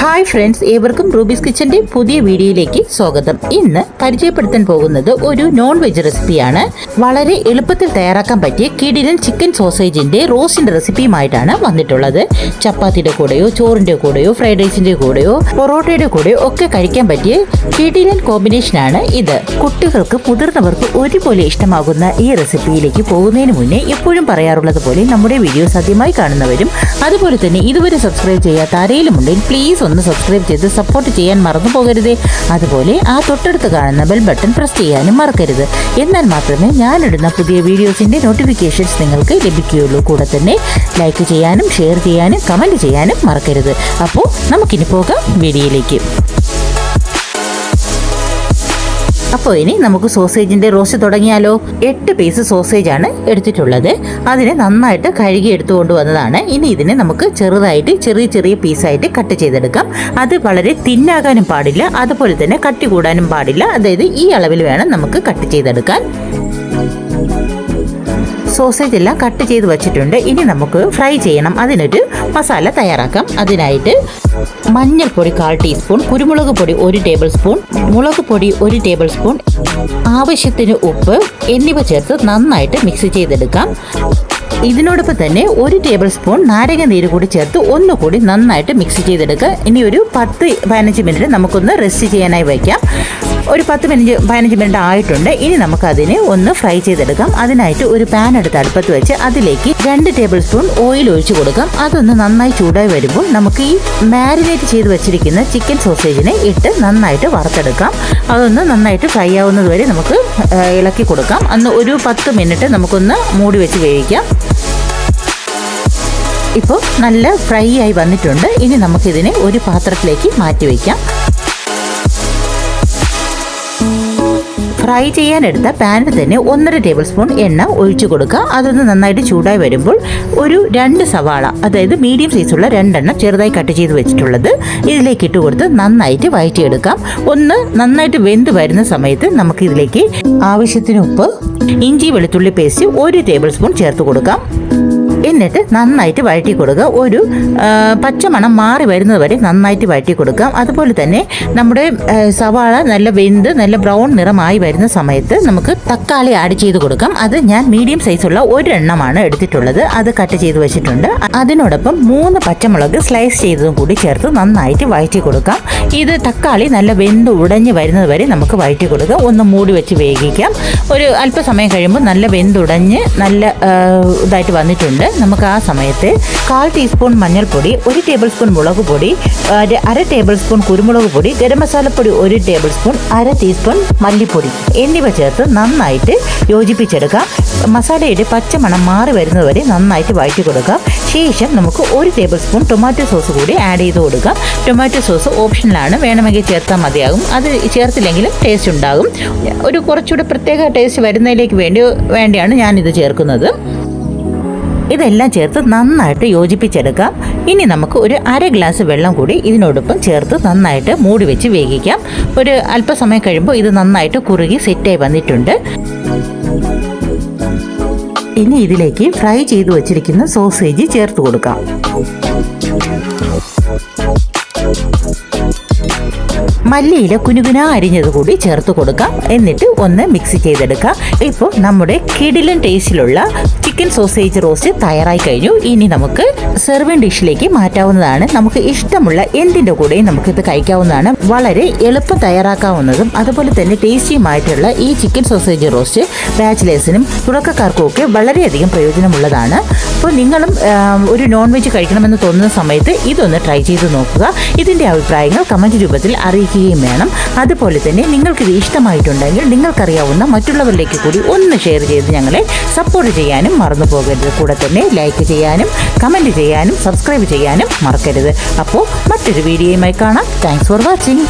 Hi friends, ഏവർക്കും rubies കിച്ചന്റെ പുതിയ വീഡിയോയിലേക്ക് സ്വാഗതം. ഇന്ന് പരിചയപ്പെടുത്താൻ പോകുന്നത് ഒരു നോൺ വെജ് റെസിപ്പിയാണ്. വളരെ എളുപ്പത്തിൽ തയ്യാറാക്കാൻ പറ്റിയ കിടിലൻ ചിക്കൻ സോസേജിന്റെ റോസ്റ്റിന്റെ റെസിപ്പിയുമായിട്ടാണ് വന്നിട്ടുള്ളത്. ചപ്പാത്തിയുടെ കൂടെയോ ചോറിന്റെ കൂടെയോ ഫ്രൈഡ് റൈസിന്റെ കൂടെയോ പൊറോട്ടയുടെ കൂടെയോ ഒക്കെ കഴിക്കാൻ പറ്റിയ കിടിലൻ കോമ്പിനേഷനാണ് ഇത്. കുട്ടികൾക്ക് മുതിർന്നവർക്ക് ഒരുപോലെ ഇഷ്ടമാകുന്ന ഈ റെസിപ്പിയിലേക്ക് പോകുന്നതിന് മുന്നേ എപ്പോഴും പറയാറുള്ളത് പോലെ നമ്മുടെ വീഡിയോസ് ആദ്യമായി കാണുന്നവരും അതുപോലെ തന്നെ ഇതുവരെ സബ്സ്ക്രൈബ് ചെയ്യാത്ത ആരെങ്കിലും ഉണ്ടെങ്കിൽ പ്ലീസ് ഒന്ന് സബ്സ്ക്രൈബ് ചെയ്ത് സപ്പോർട്ട് ചെയ്യാൻ മറന്നു പോകരുത്. അതുപോലെ ആ തൊട്ടടുത്ത് കാണുന്ന ബെൽ ബട്ടൺ പ്രസ് ചെയ്യാനും മറക്കരുത്. എന്നാൽ മാത്രമേ ഞാനിടുന്ന പുതിയ വീഡിയോസിന്റെ നോട്ടിഫിക്കേഷൻസ് നിങ്ങൾക്ക് ലഭിക്കുകയുള്ളൂ. കൂടെ തന്നെ ലൈക്ക് ചെയ്യാനും ഷെയർ ചെയ്യാനും കമൻറ്റ് ചെയ്യാനും മറക്കരുത്. അപ്പോൾ നമുക്കിനി പോകാം വീഡിയോയിലേക്ക്. അപ്പോൾ ഇനി നമുക്ക് സോസേജിന്റെ റോസ്റ്റ് തുടങ്ങിയാലോ. 8 പീസ് സോസേജാണ് എടുത്തിട്ടുള്ളത്. അതിനെ നന്നായിട്ട് കഴുകി എടുത്തുകൊണ്ട് വന്നതാണ്. ഇനി ഇതിനെ നമുക്ക് ചെറുതായിട്ട് ചെറിയ പീസായിട്ട് കട്ട് ചെയ്തെടുക്കാം. അത് വളരെ തിന്നാകാനും പാടില്ല, അതുപോലെ തന്നെ കട്ടി കൂടാനും പാടില്ല. അതായത് ഈ അളവിൽ വേണം നമുക്ക് കട്ട് ചെയ്തെടുക്കാൻ. സോസേജ് എല്ലാം കട്ട് ചെയ്ത് വെച്ചിട്ടുണ്ട്. ഇനി നമുക്ക് ഫ്രൈ ചെയ്യണം. അതിനൊരു മസാല തയ്യാറാക്കാം. അതിനായിട്ട് മഞ്ഞൾപ്പൊടി 1/4 ടീസ്പൂൺ, കുരുമുളക് പൊടി 1 ടേബിൾ സ്പൂൺ, മുളക് പൊടി 1 ടേബിൾ സ്പൂൺ, ആവശ്യത്തിന് ഉപ്പ് എന്നിവ ചേർത്ത് നന്നായിട്ട് മിക്സ് ചെയ്തെടുക്കാം. ഇതിനോടൊപ്പം തന്നെ 1 ടേബിൾ സ്പൂൺ നാരങ്ങ നീര് കൂടി ചേർത്ത് ഒന്നുകൂടി നന്നായിട്ട് മിക്സ് ചെയ്തെടുക്കുക. ഇനി ഒരു 10-15 മിനിറ്റ് നമുക്കൊന്ന് റെസ്റ്റ് ചെയ്യാനായി വയ്ക്കാം. ഒരു 10-15 മിനിറ്റ് ആയിട്ടുണ്ട്. ഇനി നമുക്കതിനെ ഒന്ന് ഫ്രൈ ചെയ്തെടുക്കാം. അതിനായിട്ട് ഒരു പാൻ എടുത്ത് അടുപ്പത്ത് വെച്ച് അതിലേക്ക് 2 ടേബിൾ സ്പൂൺ ഓയിൽ ഒഴിച്ചു കൊടുക്കാം. അതൊന്ന് നന്നായി ചൂടായി വരുമ്പോൾ നമുക്ക് ഈ മാരിനേറ്റ് ചെയ്ത് വെച്ചിരിക്കുന്ന ചിക്കൻ സോസേജിനെ ഇട്ട് നന്നായിട്ട് വറുത്തെടുക്കാം. അതൊന്ന് നന്നായിട്ട് ഫ്രൈ ആവുന്നത് വരെ നമുക്ക് ഇളക്കി കൊടുക്കാം. അന്ന് ഒരു 10 മിനിറ്റ് നമുക്കൊന്ന് മൂടി വെച്ച് വേവിക്കാം. ഇപ്പോൾ നല്ല ഫ്രൈ ആയി വന്നിട്ടുണ്ട്. ഇനി നമുക്കിതിനെ ഒരു പാത്രത്തിലേക്ക് മാറ്റി വയ്ക്കാം. ഫ്രൈ ചെയ്യാനെടുത്ത പാനിൽ തന്നെ 1.5 ടേബിൾ സ്പൂൺ എണ്ണ ഒഴിച്ചു കൊടുക്കുക. അതൊന്ന് നന്നായിട്ട് ചൂടായി വരുമ്പോൾ ഒരു 2 സവാള, അതായത് മീഡിയം സൈസുള്ള 2 എണ്ണം ചെറുതായി കട്ട് ചെയ്ത് വെച്ചിട്ടുള്ളത് ഇതിലേക്ക് ഇട്ട് കൊടുത്ത് നന്നായിട്ട് വഴറ്റിയെടുക്കാം. ഒന്ന് നന്നായിട്ട് വെന്ത് വരുന്ന സമയത്ത് നമുക്ക് ഇതിലേക്ക് ആവശ്യത്തിന് ഉപ്പ്, ഇഞ്ചി വെളുത്തുള്ളി പേസ്റ്റ് 1 ടേബിൾ സ്പൂൺ ചേർത്ത് കൊടുക്കാം. എന്നിട്ട് നന്നായിട്ട് വഴറ്റി കൊടുക്കുക. ഒരു പച്ചമണം മാറി വരുന്നത് വരെ നന്നായിട്ട് വഴറ്റി കൊടുക്കാം. അതുപോലെ തന്നെ നമ്മുടെ സവാള നല്ല വെന്ത് നല്ല ബ്രൗൺ നിറമായി വരുന്ന സമയത്ത് നമുക്ക് തക്കാളി ആഡ് ചെയ്ത് കൊടുക്കാം. അത് ഞാൻ മീഡിയം സൈസുള്ള 1 എണ്ണമാണ് എടുത്തിട്ടുള്ളത്. അത് കട്ട് ചെയ്ത് വെച്ചിട്ടുണ്ട്. അതിനോടൊപ്പം 3 പച്ചമുളക് സ്ലൈസ് ചെയ്തതും കൂടി ചേർത്ത് നന്നായിട്ട് വഴറ്റി കൊടുക്കാം. ഇത് തക്കാളി നല്ല വെന്ത് ഉടഞ്ഞ് വരുന്നത് വരെ നമുക്ക് വഴറ്റി കൊടുക്കുക. ഒന്ന് മൂടി വെച്ച് വേവിക്കാം. ഒരു അല്പസമയം കഴിയുമ്പോൾ നല്ല വെന്തുടഞ്ഞ് നല്ല ഇതായിട്ട് വന്നിട്ടുണ്ട്. നമുക്ക് ആ സമയത്ത് 1/4 ടീസ്പൂൺ മഞ്ഞൾപ്പൊടി, 1 ടേബിൾ സ്പൂൺ മുളക് പൊടി, 1/2 ടേബിൾ സ്പൂൺ കുരുമുളക് പൊടി, ഗരം മസാലപ്പൊടി 1 ടേബിൾ സ്പൂൺ, 1/2 ടീസ്പൂൺ മല്ലിപ്പൊടി എന്നിവ ചേർത്ത് നന്നായിട്ട് യോജിപ്പിച്ചെടുക്കാം. മസാലയുടെ പച്ചമണം മാറി വരുന്നതുവരെ നന്നായിട്ട് വഴറ്റി കൊടുക്കാം. ശേഷം നമുക്ക് 1 ടേബിൾ സ്പൂൺ ടൊമാറ്റോ സോസ് കൂടി ആഡ് ചെയ്ത് കൊടുക്കാം. ടൊമാറ്റോ സോസ് ഓപ്ഷനിലാണ്, വേണമെങ്കിൽ ചേർത്താൽ മതിയാകും. അത് ചേർത്തില്ലെങ്കിലും ടേസ്റ്റ് ഉണ്ടാകും. ഒരു കുറച്ചുകൂടെ പ്രത്യേക ടേസ്റ്റ് വരുന്നതിലേക്ക് വേണ്ടിയാണ് ഞാനിത് ചേർക്കുന്നത്. ഇതെല്ലാം ചേർത്ത് നന്നായിട്ട് യോജിപ്പിച്ചെടുക്കാം. ഇനി നമുക്ക് ഒരു 1/2 ഗ്ലാസ് വെള്ളം കൂടി ഇതിനോടൊപ്പം ചേർത്ത് നന്നായിട്ട് മൂടി വെച്ച് വേവിക്കാം. ഒരു അല്പസമയം കഴിയുമ്പോൾ ഇത് നന്നായിട്ട് കുറുകി സെറ്റായി വന്നിട്ടുണ്ട്. ഇനി ഇതിലേക്ക് ഫ്രൈ ചെയ്ത് വെച്ചിരിക്കുന്ന സോസേജ് ചേർത്ത് കൊടുക്കാം. മല്ലിയില കുനുകുന അരിഞ്ഞത് കൂടി ചേർത്ത് കൊടുക്കാം. എന്നിട്ട് ഒന്ന് മിക്സ് ചെയ്തെടുക്കാം. ഇപ്പോൾ നമ്മുടെ കിടിലൻ ടേസ്റ്റിലുള്ള ചിക്കൻ സോസേജ് റോസ്റ്റ് തയ്യാറായി കഴിഞ്ഞു. ഇനി നമുക്ക് സെർവിംഗ് ഡിഷിലേക്ക് മാറ്റാവുന്നതാണ്. നമുക്ക് ഇഷ്ടമുള്ള എന്തിൻ്റെ കൂടെയും നമുക്കിത് കഴിക്കാവുന്നതാണ്. വളരെ എളുപ്പം തയ്യാറാക്കാവുന്നതും അതുപോലെ തന്നെ ടേസ്റ്റിയുമായിട്ടുള്ള ഈ ചിക്കൻ സോസേജ് റോസ്റ്റ് ബാച്ചിലേഴ്സിനും തുടക്കക്കാർക്കും ഒക്കെ വളരെയധികം പ്രയോജനമുള്ളതാണ്. അപ്പോൾ നിങ്ങളും ഒരു നോൺ വെജ് കഴിക്കണമെന്ന് തോന്നുന്ന സമയത്ത് ഇതൊന്ന് ട്രൈ ചെയ്ത് നോക്കുക. ഇതിൻ്റെ അഭിപ്രായങ്ങൾ കമൻറ്റ് രൂപത്തിൽ അറിയിക്കുകയും വേണം. അതുപോലെ തന്നെ നിങ്ങൾക്കിത് ഇഷ്ടമായിട്ടുണ്ടെങ്കിൽ നിങ്ങൾക്കറിയാവുന്ന മറ്റുള്ളവരിലേക്ക് കൂടി ഒന്ന് ഷെയർ ചെയ്ത് ഞങ്ങളെ സപ്പോർട്ട് ചെയ്യാനും മറന്നു പോകരുത്. കൂടെ തന്നെ ലൈക്ക് ചെയ്യാനും കമൻറ്റ് ചെയ്യാനും സബ്സ്ക്രൈബ് ചെയ്യാനും മറക്കരുത്. അപ്പോൾ മറ്റൊരു വീഡിയോയുമായി കാണാം. Thanks for watching.